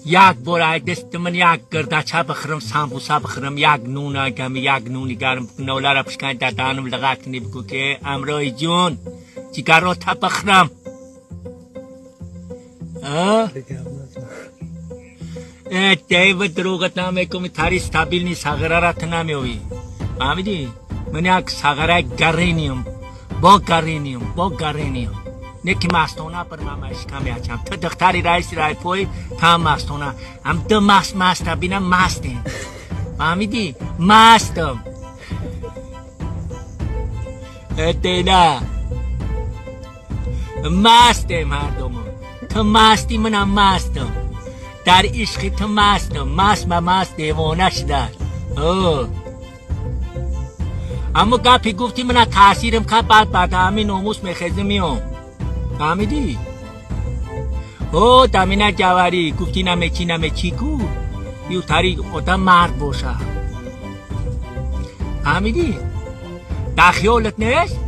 یک بار دست من یک گردچه بخرم سامبوسا بخرم یک نون کم یک نونی گرم نولا را پشکن در دانم لغا کنی بگو که امروی جون چیکار رو تا بخرم تیو دروغت نامه کمی تاری ستابیل نی ساغره را تنامی ہوئی فهمیدی من یک ساغره گرینیم با گرینیم نکی مستونه پر مامش کمی اچم تا دختری رئیس رای پوی تا مستونه هم دو مست بینم مستیم فهمیدی مستم دینا مستیم هر دومون تو مستی منم مستم در عشق تو مستم مست دیوانه شده اما گپی گفتی من تاثیرم که بعد همین ناموس میخزمیم فهمیدی؟ او دامینه جواری گفتی نمه چی کو یو تاری آدم مرد باشه فهمیدی؟ در خیالت نیست؟